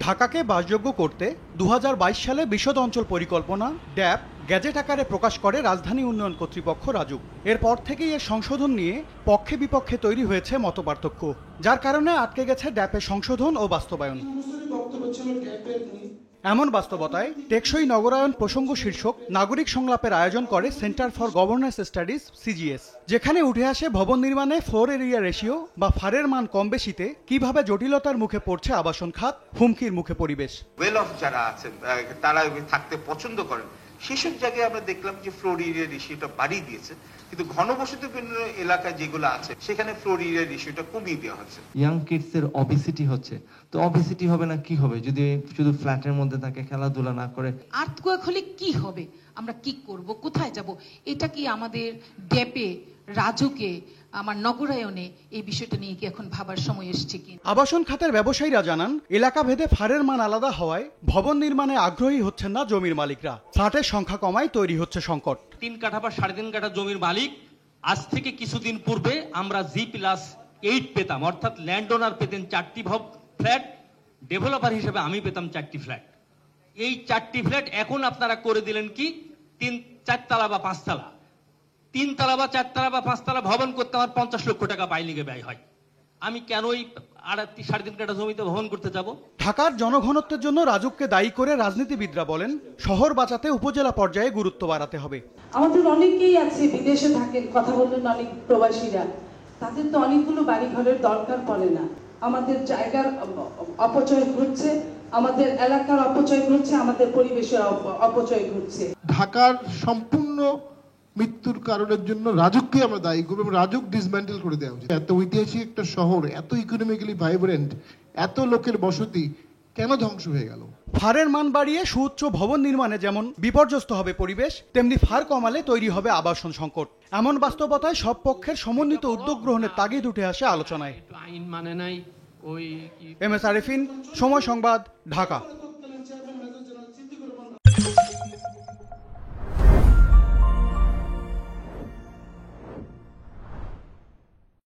ঢাকাকে বাসযোগ্য করতে ২০২২ সালে বিশদ অঞ্চল পরিকল্পনা ড্যাপ গ্যাজেট আকারে প্রকাশ করে রাজধানী উন্নয়ন কর্তৃপক্ষ রাজুক। এরপর থেকেই এর সংশোধন নিয়ে পক্ষে বিপক্ষে তৈরি হয়েছে মতপার্থক্য, যার কারণে আটকে গেছে ড্যাপের সংশোধন ও বাস্তবায়ন। এমন বাস্তবতায় টেকসই নগরায়ন প্রসঙ্গ শীর্ষক নাগরিক সংলাপের আয়োজন করে centre for governance studies CGS, যেখানে উঠে আসে ভবন নির্মাণে ফ্লোর এরিয়া রেশিও বা ফারের মান কম বেশিতে কিভাবে জটিলতার মুখে পড়ছে আবাসন খাত, হুমকির মুখে পরিবেশ। ওয়েল অফ যারা আছেন তারা থাকতে পছন্দ করেন, সেসব জায়গায় আমরা দেখলাম যে ফ্লোর এরিয়া রেশিওটা বাড়িয়ে দিয়েছে, কিন্তু ঘনবসতিপূর্ণ এলাকায় যেগুলো আছে সেখানে ফ্লোর এরিয়া রেশিওটা কমিয়ে দেওয়া হচ্ছে। ইয়াং কিডস এর অবিসিটি হচ্ছে, তো অবিসিটি হবে না কি হবে যদি শুধু ফ্ল্যাটের মধ্যে থাকে, খেলাধুলা না করে? আর্থকোয়েক হলে কি হবে, আমরা কি করব, কোথায় যাব? এটা কি আমাদের ড্যাপে, রাজুকে, আমার নগরায়নে এই বিষয়টা নিয়ে কি এখন ভাবার সময় এসেছে কি? আবাসন খাতের ব্যবসায়ীরা জানান, এলাকা ভেদে ফারের মান আলাদা হওয়ায় ভবন নির্মাণে আগ্রহী হচ্ছেন না জমির মালিকরা। ফ্ল্যাটের সংখ্যা কমায় তৈরি হচ্ছে সংকট। 3 কাঠা বা 3.5 কাঠা জমির মালিক আজ থেকে কিছুদিন পূর্বে আমরা G+8 পেতাম, অর্থাৎ ল্যান্ড ওনার পেতেন 4টি ফ্ল্যাট, ডেভেলপার হিসেবে আমি পেতাম 4টি ফ্ল্যাট। এই 4টি ফ্ল্যাট এখন আপনারা করে দিলেন কি 3-4 তলা বা 5 তলা। 3 তলা বা 4 তলা বা 5 তলা ভবন করতে আমার 50 লক্ষ টাকা বাইলিগে ব্যয় হয়। আমি কেন ওই 3.5 কাঠা জমিতে ভবন করতে যাব? ঢাকার জনঘনত্বের জন্য রাজুককে দায়ী করে রাজনীতিবিদরা বলেন, শহর বাঁচাতে উপজেলা পর্যায়ে গুরুত্ব বাড়াতে হবে। আমাদের অনেকেই আছে বিদেশে থাকেন, কথা বললেন অনেক প্রবাসীরা, তাদের তো অনেকগুলো বাড়ি ঘরের দরকার পড়ে না। আমাদের জায়গার অপচয় ঘটছে, আমাদের এলাকার অপচয় ঘটছে, আমাদের পরিবেশের অপচয় ঘটছে। ঢাকার সম্পূর্ণ মৃত্যুর কারণের জন্য রাজুককে আমরা দায়ী করব এবং রাজুক ডিসম্যান্টেল করে দেওয়া উচিত। এত ঐতিহাসিক একটা শহর, এত ইকোনমিক্যালি ভাইব্রেন্ট, এত লোকের বসতি কেন ধ্বংস হয়ে গেল? ফারের মান বাড়িয়ে সুউচ্চ ভবন নির্মাণে যেমন বিপর্যস্ত হবে পরিবেশ, তেমনি ফার কমালে তৈরি হবে আবাসন সংকট। এমন বাস্তবতায় সব পক্ষের সমন্বিত উদ্যোগ গ্রহণের তাগিদ উঠে আসে আলোচনায়। আইন মানে নাই ওই এম এস আরিফিন, সময় সংবাদ, ঢাকা।